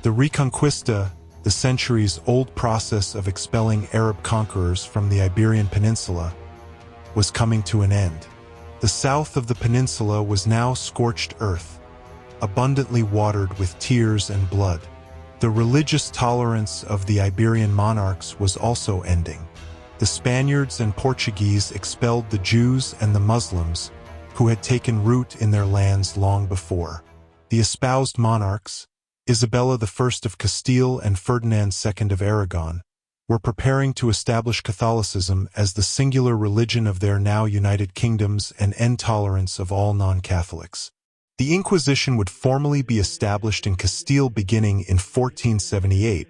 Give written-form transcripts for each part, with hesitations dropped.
The Reconquista, the centuries-old process of expelling Arab conquerors from the Iberian Peninsula, was coming to an end. The south of the peninsula was now scorched earth, abundantly watered with tears and blood. The religious tolerance of the Iberian monarchs was also ending. The Spaniards and Portuguese expelled the Jews and the Muslims, who had taken root in their lands long before. The espoused monarchs, Isabella I of Castile and Ferdinand II of Aragon, were preparing to establish Catholicism as the singular religion of their now united kingdoms and end tolerance of all non-Catholics. The Inquisition would formally be established in Castile beginning in 1478,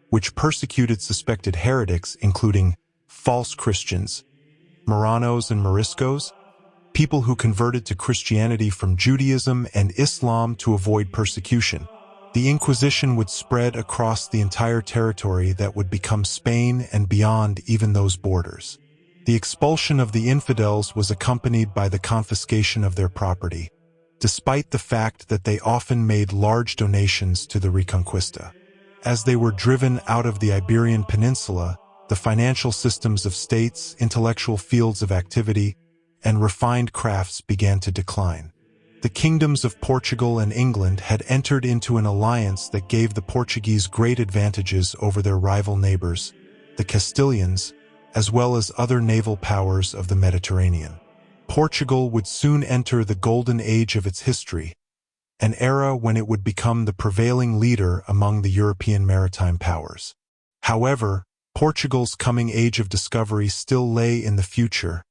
which persecuted suspected heretics including false Christians, Moranos and Moriscos, people who converted to Christianity from Judaism and Islam to avoid persecution. The Inquisition would spread across the entire territory that would become Spain and beyond even those borders. The expulsion of the infidels was accompanied by the confiscation of their property, despite the fact that they often made large donations to the Reconquista. As they were driven out of the Iberian Peninsula, the financial systems of states, intellectual fields of activity, and refined crafts began to decline. The kingdoms of Portugal and England had entered into an alliance that gave the Portuguese great advantages over their rival neighbors, the Castilians, as well as other naval powers of the Mediterranean. Portugal would soon enter the golden age of its history, an era when it would become the prevailing leader among the European maritime powers. However, Portugal's coming age of discovery still lay in the future,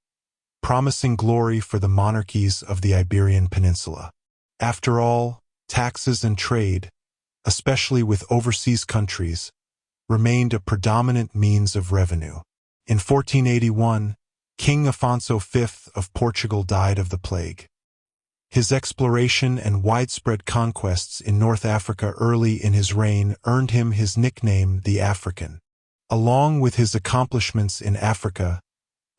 promising glory for the monarchies of the Iberian Peninsula. After all, taxes and trade, especially with overseas countries, remained a predominant means of revenue. In 1481, King Afonso V of Portugal died of the plague. His exploration and widespread conquests in North Africa early in his reign earned him his nickname, the African. Along with his accomplishments in Africa,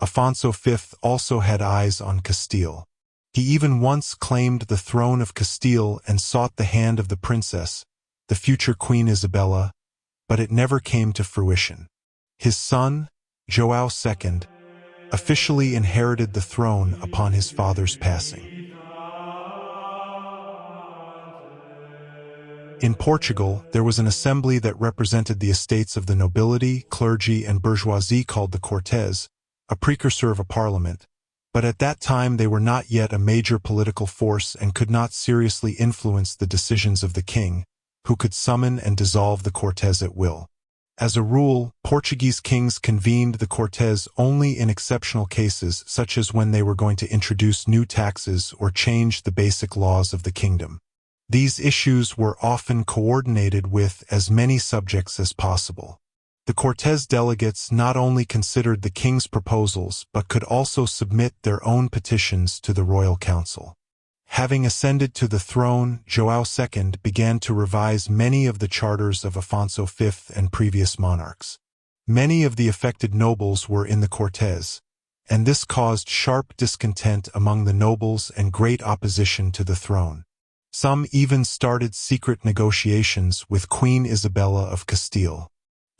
Afonso V also had eyes on Castile. He even once claimed the throne of Castile and sought the hand of the princess, the future Queen Isabella, but it never came to fruition. His son, Joao II, officially inherited the throne upon his father's passing. In Portugal, there was an assembly that represented the estates of the nobility, clergy, and bourgeoisie called the Cortes, a precursor of a parliament, but at that time they were not yet a major political force and could not seriously influence the decisions of the king, who could summon and dissolve the Cortes at will. As a rule, Portuguese kings convened the Cortes only in exceptional cases, such as when they were going to introduce new taxes or change the basic laws of the kingdom. These issues were often coordinated with as many subjects as possible. The Cortes delegates not only considered the king's proposals but could also submit their own petitions to the royal council. Having ascended to the throne, Joao II began to revise many of the charters of Afonso V and previous monarchs. Many of the affected nobles were in the Cortes, and this caused sharp discontent among the nobles and great opposition to the throne. Some even started secret negotiations with Queen Isabella of Castile.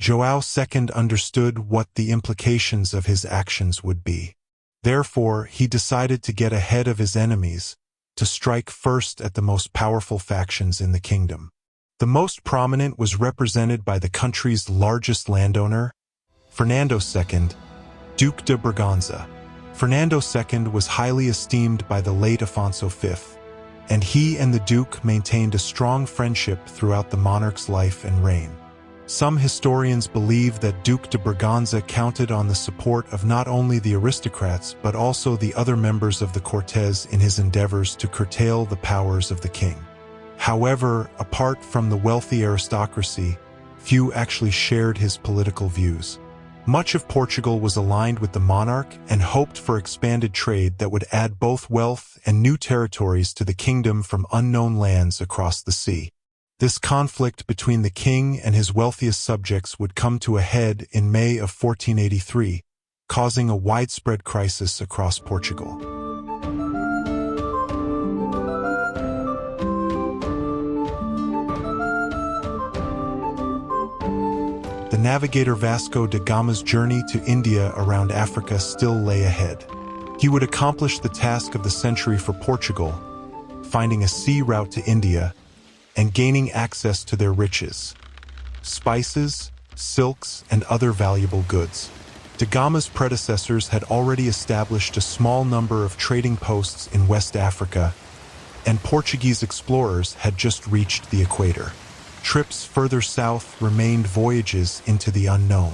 Joao II understood what the implications of his actions would be. Therefore, he decided to get ahead of his enemies, to strike first at the most powerful factions in the kingdom. The most prominent was represented by the country's largest landowner, Fernando II, Duque de Braganza. Fernando II was highly esteemed by the late Afonso V, and he and the Duke maintained a strong friendship throughout the monarch's life and reign. Some historians believe that Duque de Braganza counted on the support of not only the aristocrats but also the other members of the Cortes in his endeavors to curtail the powers of the king. However, apart from the wealthy aristocracy, few actually shared his political views. Much of Portugal was aligned with the monarch and hoped for expanded trade that would add both wealth and new territories to the kingdom from unknown lands across the sea. This conflict between the king and his wealthiest subjects would come to a head in May of 1483, causing a widespread crisis across Portugal. navigator Vasco da Gama's journey to India around Africa still lay ahead. He would accomplish the task of the century for Portugal, finding a sea route to India and gaining access to their riches, spices, silks, and other valuable goods. Da Gama's predecessors had already established a small number of trading posts in West Africa, and Portuguese explorers had just reached the equator. Trips further south remained voyages into the unknown.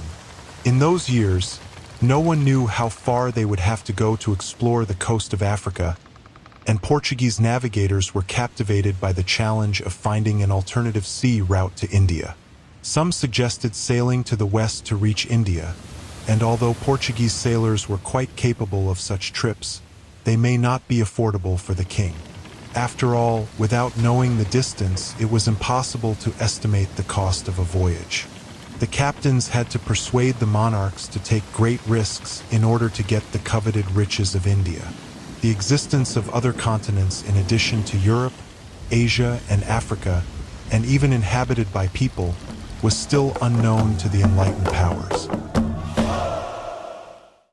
In those years, no one knew how far they would have to go to explore the coast of Africa, and Portuguese navigators were captivated by the challenge of finding an alternative sea route to India. Some suggested sailing to the west to reach India, and although Portuguese sailors were quite capable of such trips, they may not be affordable for the king. After all, without knowing the distance, it was impossible to estimate the cost of a voyage. The captains had to persuade the monarchs to take great risks in order to get the coveted riches of India. The existence of other continents in addition to Europe, Asia, and Africa, and even inhabited by people, was still unknown to the enlightened powers.